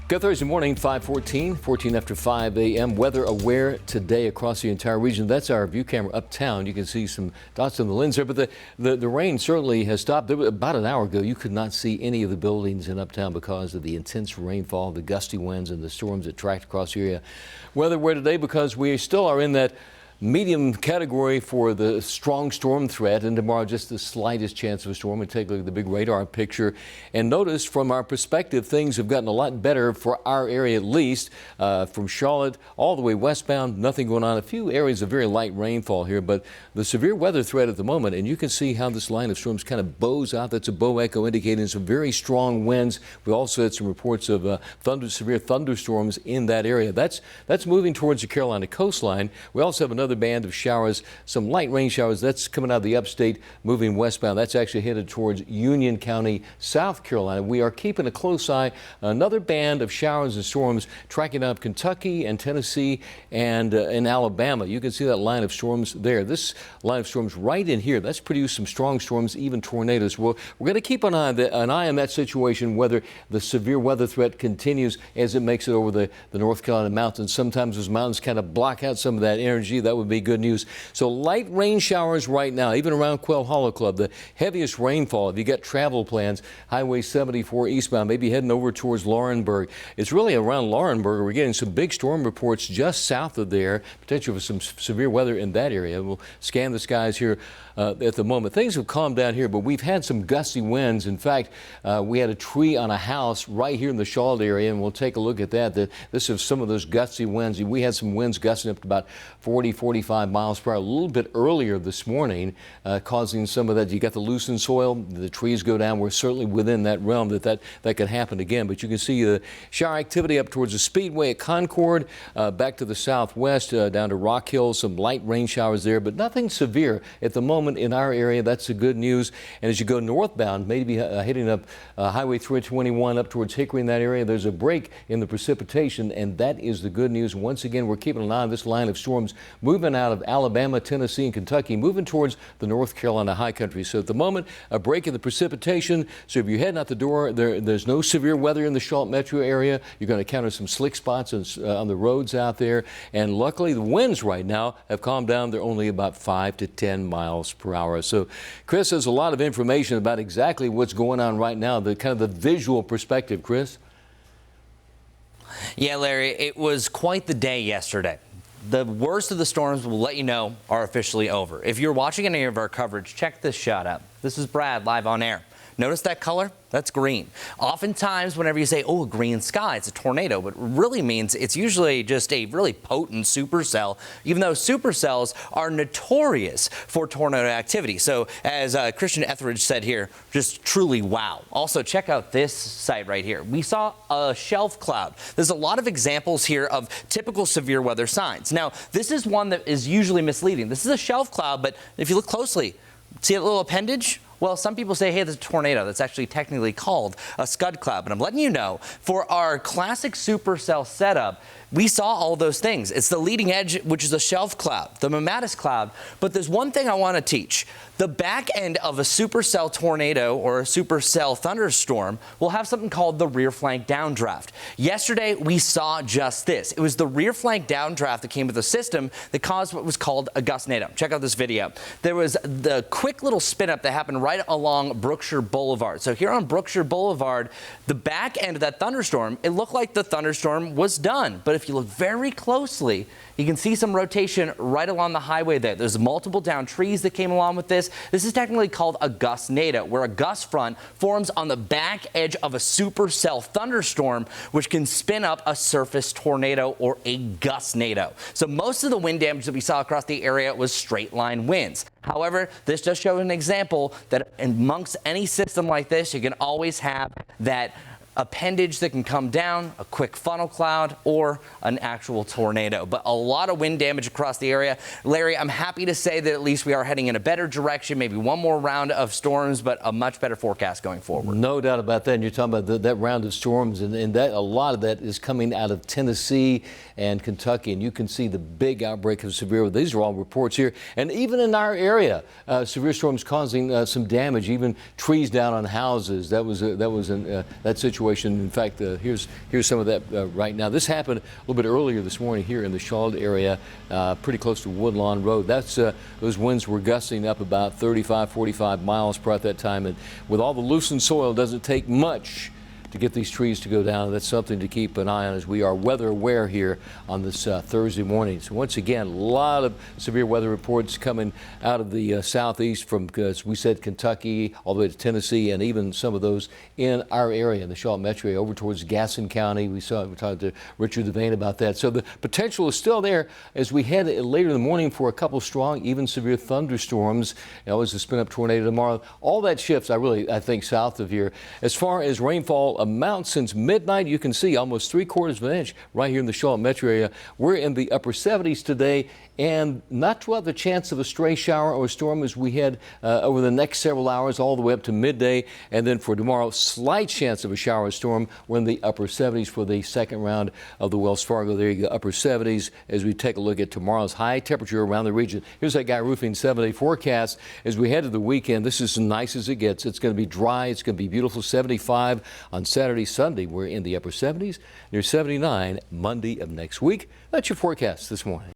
Good Thursday morning, 14 after 5 a.m. Weather aware today across the entire region. That's our view camera uptown. You can see some dots on the lens there, but the rain certainly has stopped. About an hour ago, you could not see any of the buildings in uptown because of the intense rainfall, the gusty winds, and the storms that tracked across the area. Weather aware today because we still are in that medium category for the strong storm threat, and tomorrow just the slightest chance of a storm. We take a look at the big radar picture and notice from our perspective things have gotten a lot better for our area, at least from Charlotte all the way westbound. Nothing going on. A few areas of very light rainfall here, but the severe weather threat at the moment, and you can see how this line of storms kind of bows out. That's a bow echo indicating some very strong winds. We also had some reports of severe thunderstorms in that area. That's moving towards the Carolina coastline. We also have another band of showers, some light rain showers. That's coming out of the upstate, moving westbound. That's actually headed towards Union County, South Carolina. We are keeping a close eye. Another band of showers and storms tracking up Kentucky and Tennessee and in Alabama. You can see that line of storms there. This line of storms right in here, that's produced some strong storms, even tornadoes. Well, we're going to keep an eye on that situation, whether the severe weather threat continues as it makes it over the North Carolina mountains. Sometimes those mountains kind of block out some of that energy. That would be good news. So light rain showers right now, even around Quail Hollow Club. The heaviest rainfall, if you got travel plans, Highway 74 eastbound, maybe heading over towards Laurinburg. It's really around Laurinburg. We're getting some big storm reports just south of there, potential for some severe weather in that area. We'll scan the skies here at the moment. Things have calmed down here, but we've had some gusty winds. In fact, we had a tree on a house right here in the Charlotte area, and we'll take a look at that. This is some of those gusty winds. We had some winds gusting up to about 45 miles per hour a little bit earlier this morning, causing some of that. You got the loosened soil, the trees go down. We're certainly within that realm that could happen again. But you can see the shower activity up towards the Speedway at Concord, back to the southwest, down to Rock Hill, some light rain showers there, but nothing severe at the moment in our area. That's the good news. And as you go northbound, maybe hitting up Highway 321 up towards Hickory in that area, there's a break in the precipitation, and that is the good news. Once again, we're keeping an eye on this line of storms moving out of Alabama, Tennessee, and Kentucky, moving towards the North Carolina high country. So at the moment, a break in the precipitation. So if you're heading out the door, there's no severe weather in the Charlotte metro area. You're going to encounter some slick spots on the roads out there. And luckily, the winds right now have calmed down. They're only about 5 to 10 miles per hour. So Chris has a lot of information about exactly what's going on right now, the kind of the visual perspective. Chris? Yeah, Larry, it was quite the day yesterday. The worst of the storms, we'll let you know, are officially over. If you're watching any of our coverage, check this shot out. This is Brad live on air. Notice that color? That's green. Oftentimes, whenever you say, oh, a green sky, it's a tornado, but it really means it's usually just a really potent supercell, even though supercells are notorious for tornado activity. So as Christian Etheridge said here, just truly wow. Also, check out this site right here. We saw a shelf cloud. There's a lot of examples here of typical severe weather signs. Now, this is one that is usually misleading. This is a shelf cloud, but if you look closely, see that little appendage? Well, some people say, hey, there's a tornado. That's actually technically called a scud cloud. But I'm letting you know, for our classic supercell setup, we saw all those things. It's the leading edge, which is a shelf cloud, the mammatus cloud. But there's one thing I want to teach. The back end of a supercell tornado or a supercell thunderstorm will have something called the rear flank downdraft. Yesterday, we saw just this. It was the rear flank downdraft that came with the system that caused what was called a gustnado. Check out this video. There was the quick little spin up that happened right along Brookshire Boulevard. So here on Brookshire Boulevard, the back end of that thunderstorm, it looked like the thunderstorm was done. But if you look very closely, you can see some rotation right along the highway there. There's multiple down trees that came along with this. This is technically called a gustnado, where a gust front forms on the back edge of a supercell thunderstorm, which can spin up a surface tornado or a gustnado. So most of the wind damage that we saw across the area was straight line winds. However, this just shows an example that amongst any system like this, you can always have that appendage that can come down, a quick funnel cloud, or an actual tornado. But a lot of wind damage across the area. Larry, I'm happy to say that at least we are heading in a better direction, maybe one more round of storms, but a much better forecast going forward. No doubt about that. And you're talking about that round of storms, and that a lot of that is coming out of Tennessee and Kentucky, and you can see the big outbreak of severe. These are all reports here, and even in our area, severe storms causing some damage, even trees down on houses. That situation situation. In fact, here's some of that right now. This happened a little bit earlier this morning here in the Charlotte area, pretty close to Woodlawn Road. Those winds were gusting up about 35, 45 miles per hour at that time. And with all the loosened soil, it doesn't take much to get these trees to go down. That's something to keep an eye on as we are weather aware here on this Thursday morning. So once again, a lot of severe weather reports coming out of the southeast from, as we said, Kentucky all the way to Tennessee, and even some of those in our area, in the Charlotte metro area, over towards Gaston County. We talked to Richard Devane about that. So the potential is still there as we head later in the morning for a couple strong, even severe thunderstorms. As a spin-up tornado tomorrow. All that shifts, I think, south of here. As far as rainfall amount since midnight, you can see almost 3/4 of an inch right here in the Charlotte metro area. We're in the upper 70s today, and not without the chance of a stray shower or storm as we head over the next several hours all the way up to midday. And then for tomorrow, slight chance of a shower or storm. We're in the upper 70s for the second round of the Wells Fargo. There you go, upper 70s as we take a look at tomorrow's high temperature around the region. Here's that Guy Roofing 7-day forecast as we head to the weekend. This is as nice as it gets. It's going to be dry. It's going to be beautiful. 75 on Saturday, Sunday. We're in the upper 70s, near 79 Monday of next week. That's your forecast this morning.